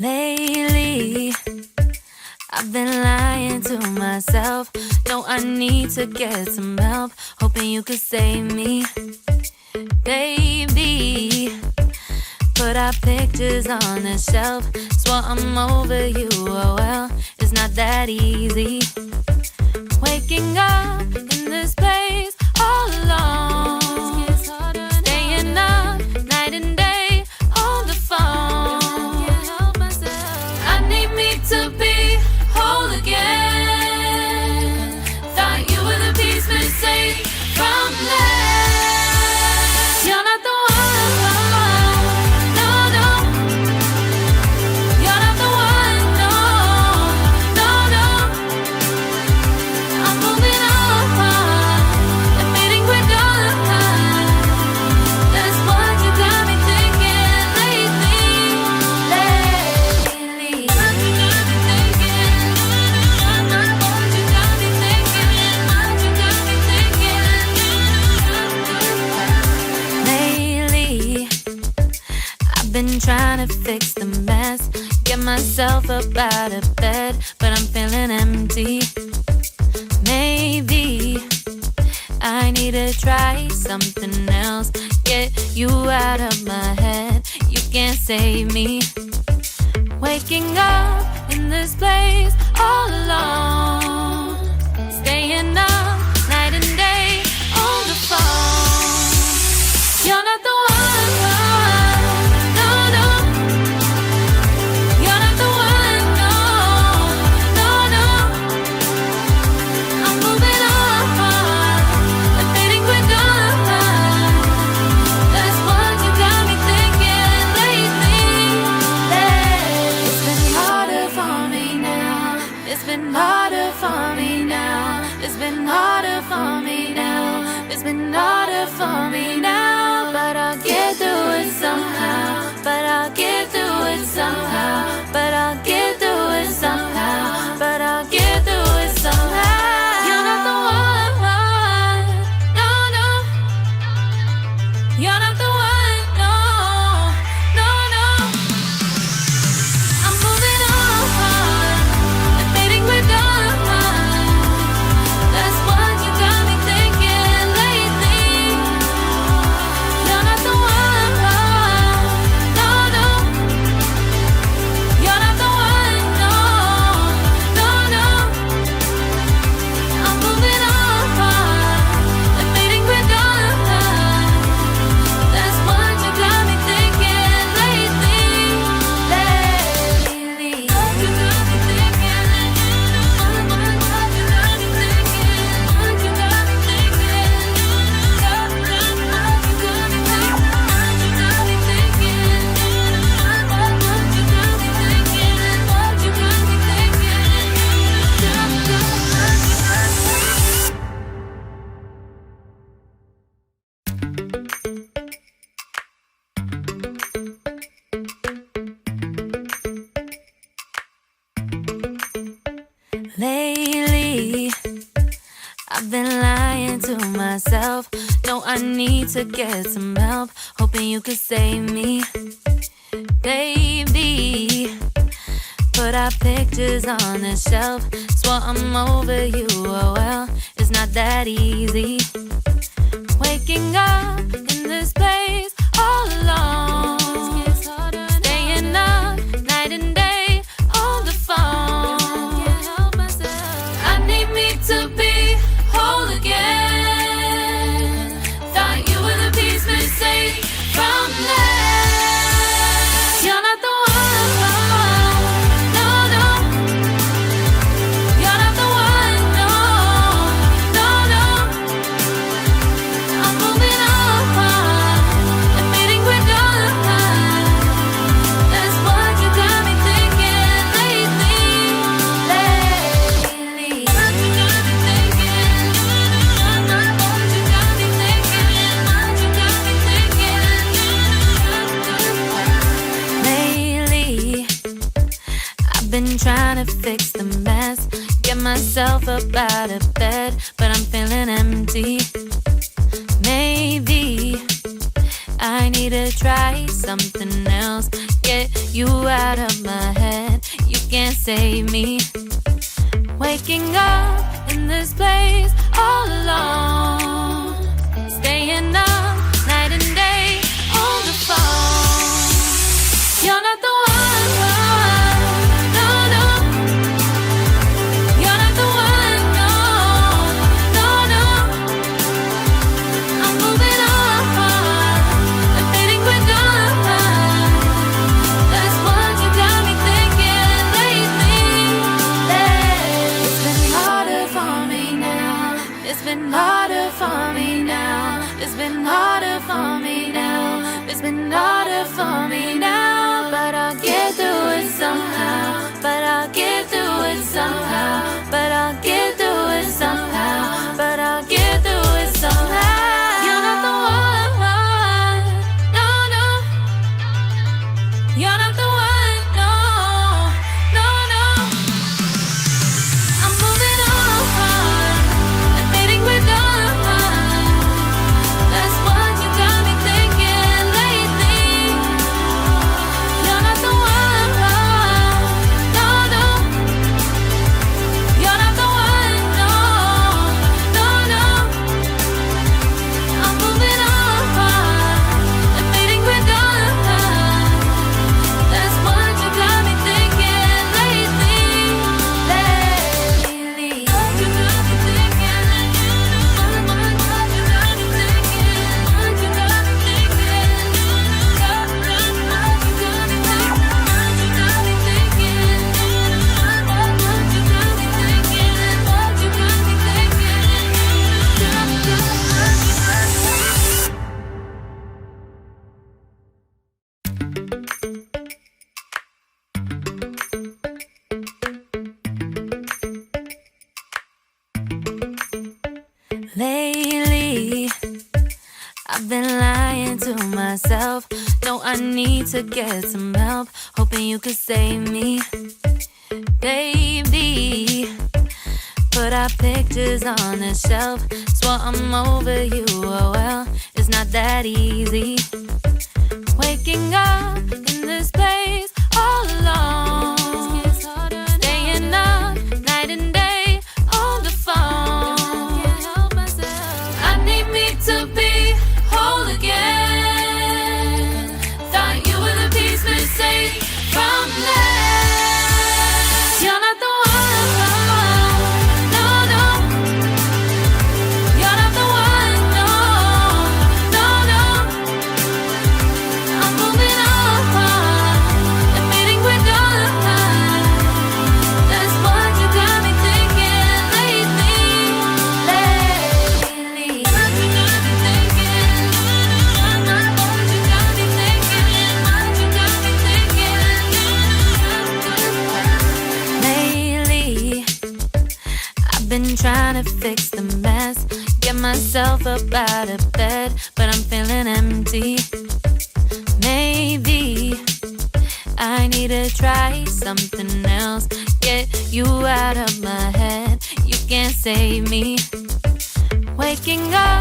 Lately, I've been lying to myself. No, I need to get some help. Hoping you could save me, baby. Put our pictures on the shelf. Swore I'm over you, oh well, it's not that easy. Waking up in this place all alone. Staying up night and day on the phone. I need me to be whole again. Thought you were the piece missing from last. You're not the one. Been trying to fix the mess, get myself up out of bed, but I'm feeling empty. Maybe I need to try something else. Get you out of my head, you can't save me. Waking up in this place all alone. Staying up night and day on the phone. You're not the one. It's been harder for me now. It's been harder for me now. It's been harder for me now. But I'll get through it somehow. But I'll get through it somehow. But I'll get through it somehow. But I'll get through it somehow. You're not the one. No, no. You're not the one. No, no, no. I'm moving on. Lately, I've been lying to myself. No, I need to get some help. Hoping you could save me, baby. Put our pictures on the shelf. Swore I'm over you, oh well, it's not that easy. Waking up in this place all alone. Staying up night and day on the phone. To be whole again. Thought you were the piece missing from last. You're not the one. No, no. You're not the one. No, no, no. I'm moving on. Admitting we're done. That's what you got me thinking lately. Been trying to fix the mess, get myself up out of bed, but I'm feeling empty. Maybe I need to try something else. Get you out of my head. You can't save me. Waking up in this place all alone, staying up night and day on the phone. You're not the one, no, no. You're not the one, no, no, no. I'm moving on and fading quick on. That's what you got me thinking lately. It's been harder for me now. It's been harder for me now. It's been harder for me now. It's been harder for me now. But I'll get through it somehow. But I'll get through it somehow. But I'll get through it somehow. But I'll get through it somehow. You're not the one, no, no. You're not the one, no, no, no. I'm moving on and fading with on. That's what you got me thinking lately. You're not the one, no, no. You're not the one, no, no, no. I'm moving on and fading with on. That's what you got me thinking lately. What you got me thinking? What you got me thinking? What you got me thinking? What you got me thinking? What you got me thinking? What you got me Lately, I've been lying to myself. No, I need to get some help. Hoping you could save me, baby. Put our pictures on the shelf. Swore I'm over you, oh well, it's not that easy. Waking up in this place all alone, staying up night and day on the phone. I need me to be whole again. Thought you were the piece missing from that. You're not the one, no, no. You're not the one, no, no, no. I'm moving on and fading quick on. That's what you got me thinking lately. What you got me thinking? What you got me thinking? What you got me thinking? Lately, I've been trying to fix the mess, get myself up out of bed, but I'm feeling empty. Maybe I need to try something else. Get you out of my head. You can't save me. Waking up